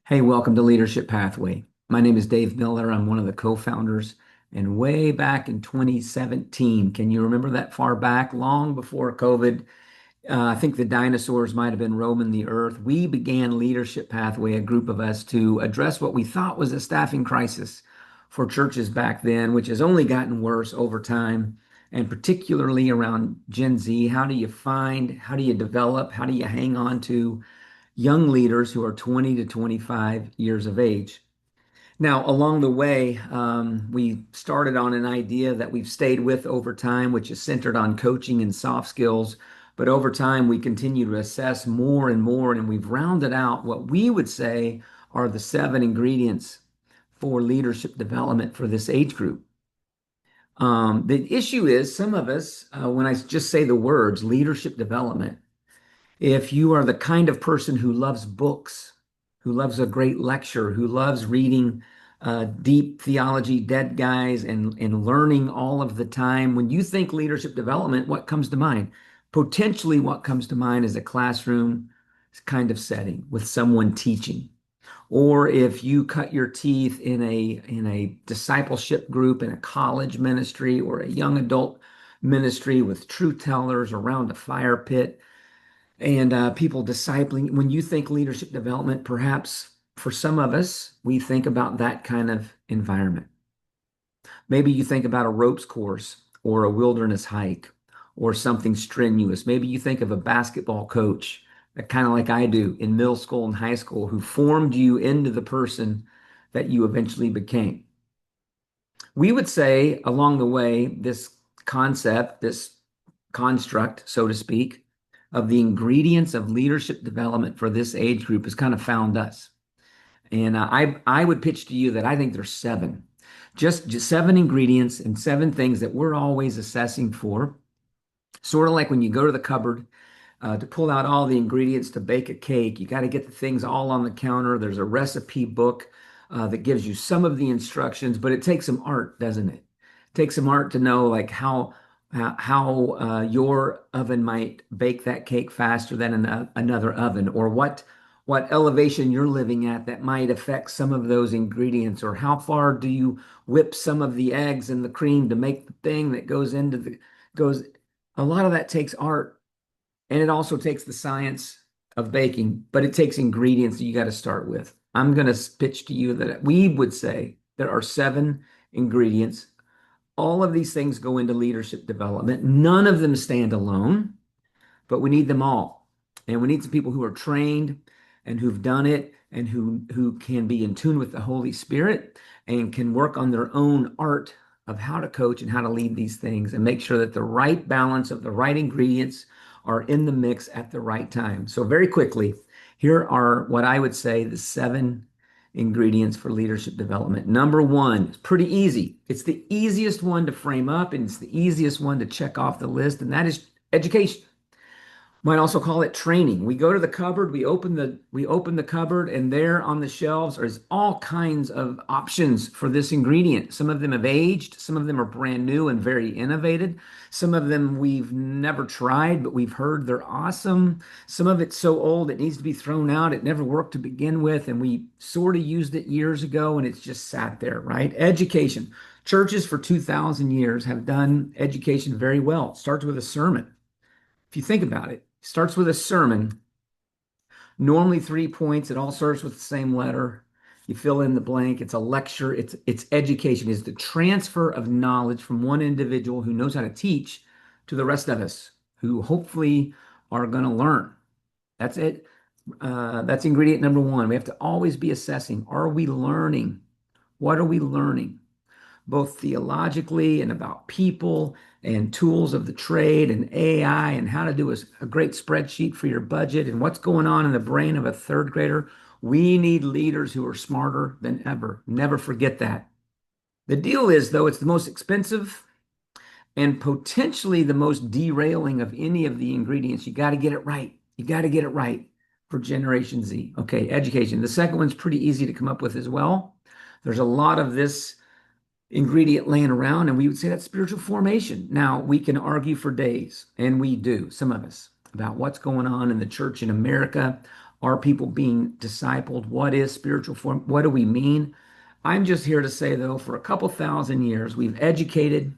Hey, welcome to Leadership Pathway. My name is Dave Miller. I'm one of the co-founders. And way back in 2017, can you remember that far back, long before COVID? I think the dinosaurs might have been roaming the earth. We began Leadership Pathway, a group of us, to address what we thought was a staffing crisis for churches back then, which has only gotten worse over time, and particularly around Gen Z. How do you develop, how do you hang on to young leaders who are 20 to 25 years of age? Now, along the way, we started on an idea that we've stayed with over time, which is centered on coaching and soft skills. But over time, we continue to assess more and more, and we've rounded out what we would say are the seven ingredients for leadership development for this age group. The issue is some of us, when I just say the words leadership development, if you are the kind of person who loves books, who loves a great lecture, who loves reading deep theology, dead guys, and learning all of the time, when you think leadership development, what comes to mind? Potentially, what comes to mind is a classroom kind of setting with someone teaching. Or if you cut your teeth in a discipleship group in a college ministry or a young adult ministry with truth tellers around a fire pit and people discipling. When you think leadership development, perhaps for some of us, we think about that kind of environment. Maybe you think about a ropes course or a wilderness hike or something strenuous. Maybe you think of a basketball coach, kind of like I do in middle school and high school, who formed you into the person that you eventually became. We would say along the way, this concept, this construct, so to speak, of the ingredients of leadership development for this age group has kind of found us. And I would pitch to you that I think there's seven, just seven ingredients and seven things that we're always assessing for. Sort of like when you go to the cupboard to pull out all the ingredients to bake a cake, you got to get the things all on the counter. There's a recipe book that gives you some of the instructions, but it takes some art, doesn't it? It takes some art to know like how your oven might bake that cake faster than another oven, or what elevation you're living at that might affect some of those ingredients, or how far do you whip some of the eggs and the cream to make the thing that goes into the goes. A lot of that takes art, and it also takes the science of baking, but it takes ingredients that you got to start with. I'm going to pitch to you that we would say there are seven ingredients. All of these things go into leadership development. None of them stand alone, but we need them all. And we need some people who are trained and who've done it and who can be in tune with the Holy Spirit and can work on their own art of how to coach and how to lead these things and make sure that the right balance of the right ingredients are in the mix at the right time. So very quickly, here are what I would say the seven ingredients for leadership development. Number one, it's pretty easy. It's the easiest one to frame up and it's the easiest one to check off the list, and that is education. Might also call it training. We go to the cupboard, we open the cupboard, and there on the shelves is all kinds of options for this ingredient. Some of them have aged, some of them are brand new and very innovative. Some of them we've never tried, but we've heard they're awesome. Some of it's so old it needs to be thrown out. It never worked to begin with, and we sort of used it years ago, and it's just sat there, right? Education. Churches for 2,000 years have done education very well. It starts with a sermon. If you think about it, starts with a sermon, normally 3 points. It all starts with the same letter. You fill in the blank. It's a lecture. It's education. It's the transfer of knowledge from one individual who knows how to teach to the rest of us who hopefully are going to learn. That's it. That's ingredient number one. We have to always be assessing. Are we learning? What are we learning? Both theologically and about people and tools of the trade and AI and how to do a great spreadsheet for your budget and what's going on in the brain of a third grader. We need leaders who are smarter than ever. Never forget that. The deal is, though, it's the most expensive and potentially the most derailing of any of the ingredients. You got to get it right. You got to get it right for Generation Z. Okay, education. The second one's pretty easy to come up with as well. There's a lot of this ingredient laying around, and we would say that's spiritual formation. Now, we can argue for days, and we do, some of us, about what's going on in the church in America. Are people being discipled? What is spiritual form? What do we mean? I'm just here to say, though, for a couple thousand years, we've educated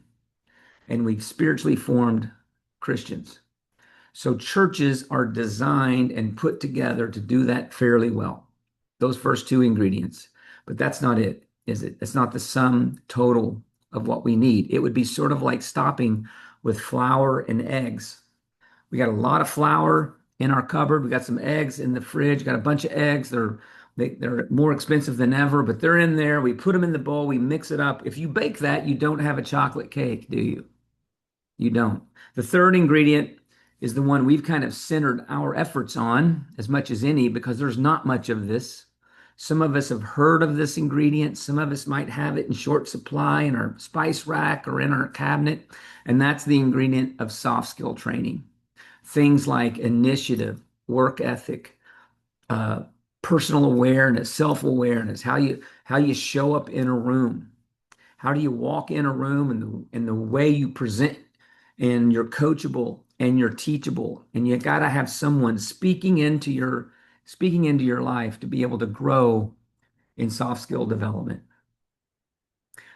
and we've spiritually formed Christians. So churches are designed and put together to do that fairly well. Those first two ingredients. But that's not it, is it? It's not the sum total of what we need. It would be sort of like stopping with flour and eggs. We got a lot of flour in our cupboard. We got some eggs in the fridge. Got a bunch of eggs. They're more expensive than ever, but they're in there. We put them in the bowl. We mix it up. If you bake that, you don't have a chocolate cake, do you? You don't. The third ingredient is the one we've kind of centered our efforts on as much as any because there's not much of this. Some of us have heard of this ingredient. Some of us might have it in short supply in our spice rack or in our cabinet. And that's the ingredient of soft skill training. Things like initiative, work ethic, uh, personal awareness, self-awareness, how you show up in a room. How do you walk in a room and the way you present and you're coachable and you're teachable and you got to have someone speaking into your life to be able to grow in soft skill development.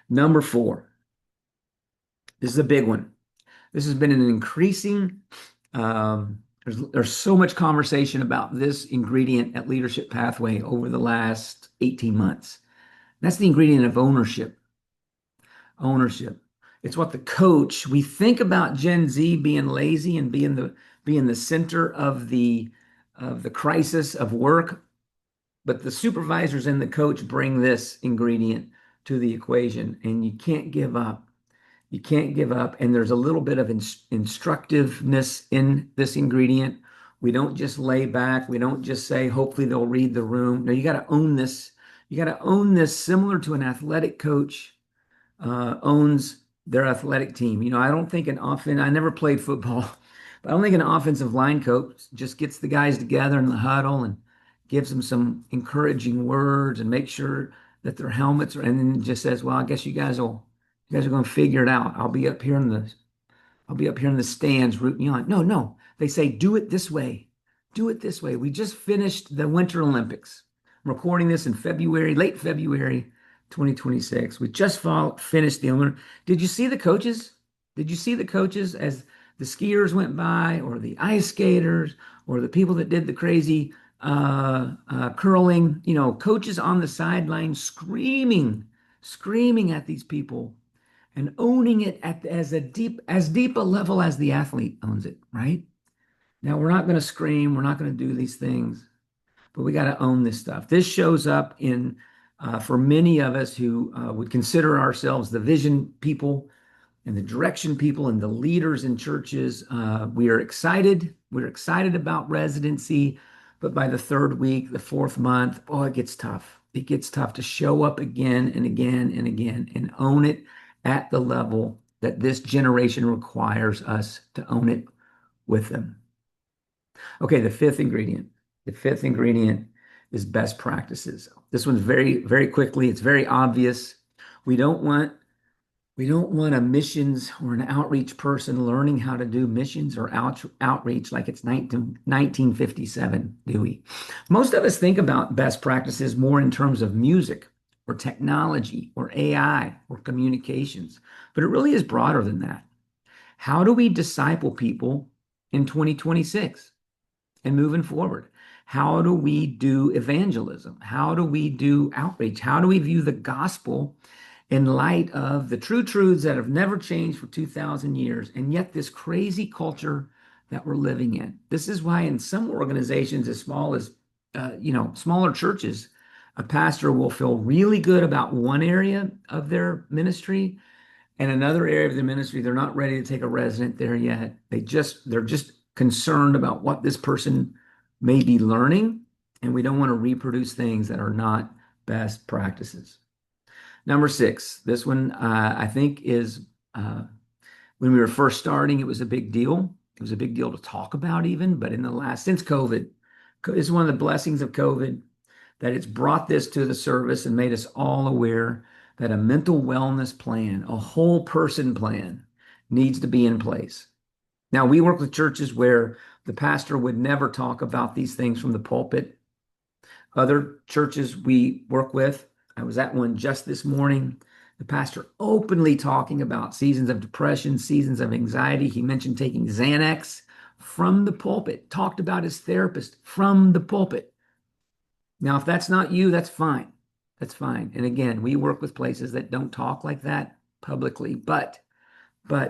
Number 4. This is a big one. This has been an increasing there's so much conversation about this ingredient at Leadership Pathway over the last 18 months. That's the ingredient of ownership. Ownership. It's what the coach, we think about Gen Z being lazy and being the center of the crisis of work, but the supervisors and the coach bring this ingredient to the equation, and you can't give up. You can't give up, and there's a little bit of instructiveness in this ingredient. We don't just lay back. We don't just say, hopefully they'll read the room. No, you got to own this. You got to own this similar to an athletic coach owns their athletic team. I don't think I never played football, but I don't think an offensive line coach just gets the guys together in the huddle and gives them some encouraging words and make sure that their helmets are, and then just says, well, I guess you guys are going to figure it out. I'll be up here in the stands rooting you on. No, no. They say, do it this way. Do it this way. We just finished the Winter Olympics. I'm recording this in February, late February 2026. We just finished the Olympics. Did you see the coaches? Did you see the coaches as the skiers went by, or the ice skaters, or the people that did the crazy curling? Coaches on the sideline screaming at these people and owning it as deep a level as the athlete owns it, right? Now we're not going to scream, we're not going to do these things, but we got to own this stuff. This shows up in for many of us who would consider ourselves the vision people and the direction people and the leaders in churches. We are excited. We're excited about residency, but by the third week, the fourth month, oh, it gets tough. It gets tough to show up again and again and again and own it at the level that this generation requires us to own it with them. Okay, the fifth ingredient. The fifth ingredient is best practices. This one's very, very quickly. It's very obvious. We don't want a missions or an outreach person learning how to do missions or outreach like it's 1957, do we? Most of us think about best practices more in terms of music or technology or AI or communications, but it really is broader than that. How do we disciple people in 2026 and moving forward? How do we do evangelism? How do we do outreach? How do we view the gospel in light of the true truths that have never changed for 2,000 years, and yet this crazy culture that we're living in? This is why in some organizations as small as, smaller churches, a pastor will feel really good about one area of their ministry, and another area of the ministry, they're not ready to take a resident there yet. They're just concerned about what this person may be learning, and we don't want to reproduce things that are not best practices. Number 6, this one I think is when we were first starting, it was a big deal. It was a big deal to talk about even, but since COVID, it's one of the blessings of COVID that it's brought this to the service and made us all aware that a mental wellness plan, a whole person plan, needs to be in place. Now, we work with churches where the pastor would never talk about these things from the pulpit. Other churches we work with, I was at one just this morning, the pastor openly talking about seasons of depression, seasons of anxiety. He mentioned taking Xanax from the pulpit, talked about his therapist from the pulpit. Now, if that's not you, that's fine. That's fine. And again, we work with places that don't talk like that publicly. But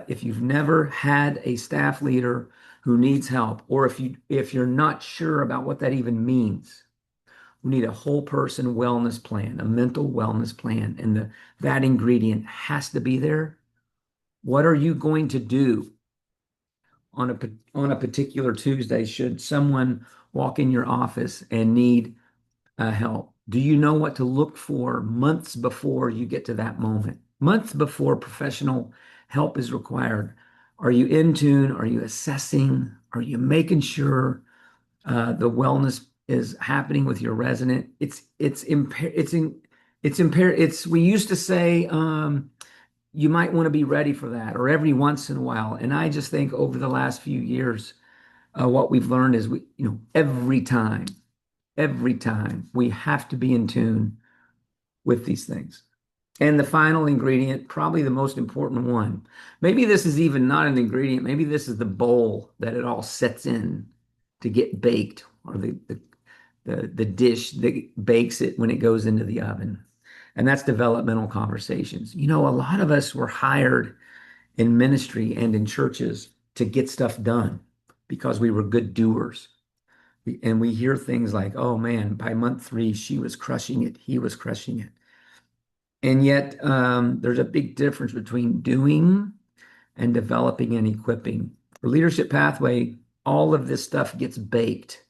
if you've never had a staff leader who needs help, or if you're not sure about what that even means, we need a whole person wellness plan, a mental wellness plan, and that ingredient has to be there. What are you going to do on a particular Tuesday should someone walk in your office and need help? Do you know what to look for months before you get to that moment? Months before professional help is required. Are you in tune? Are you assessing? Are you making sure the wellness is happening with your resident? It's we used to say you might want to be ready for that, or every once in a while. And I just think over the last few years, what we've learned is every time we have to be in tune with these things. And the final ingredient, probably the most important one, maybe this is even not an ingredient, maybe this is the bowl that it all sets in to get baked, or the dish that bakes it when it goes into the oven. And that's developmental conversations. A lot of us were hired in ministry and in churches to get stuff done because we were good doers. And we hear things like, oh man, by month 3, she was crushing it, he was crushing it. And yet, there's a big difference between doing and developing and equipping. For Leadership Pathway, all of this stuff gets baked.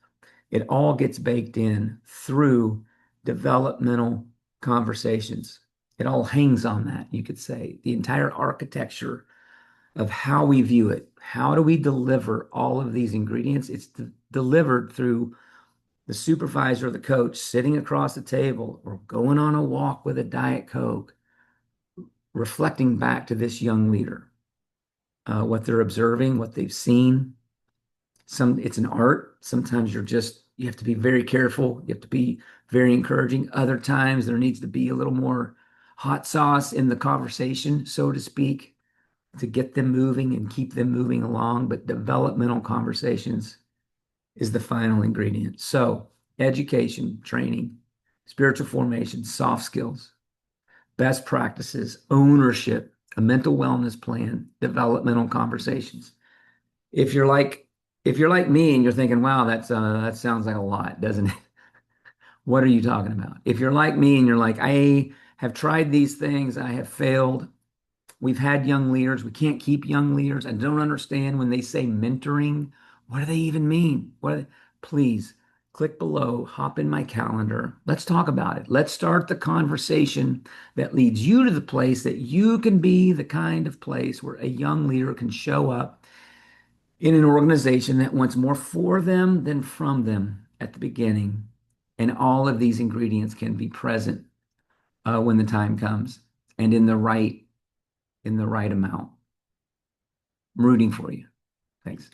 It all gets baked in through developmental conversations. It all hangs on that, you could say. The entire architecture of how we view it. How do we deliver all of these ingredients? It's delivered through the supervisor or the coach sitting across the table or going on a walk with a Diet Coke, reflecting back to this young leader, what they're observing, what they've seen. It's an art. Sometimes you have to be very careful. You have to be very encouraging. Other times there needs to be a little more hot sauce in the conversation, so to speak, to get them moving and keep them moving along. But developmental conversations is the final ingredient. So education, training, spiritual formation, soft skills, best practices, ownership, a mental wellness plan, developmental conversations. If you're like if you're like me and you're thinking, wow, that sounds like a lot, doesn't it? What are you talking about? If you're like me and you're like, I have tried these things, I have failed. We've had young leaders. We can't keep young leaders. I don't understand when they say mentoring. What do they even mean? Please click below, hop in my calendar. Let's talk about it. Let's start the conversation that leads you to the place that you can be the kind of place where a young leader can show up in an organization that wants more for them than from them at the beginning. And all of these ingredients can be present when the time comes and in the right amount. I'm rooting for you. Thanks.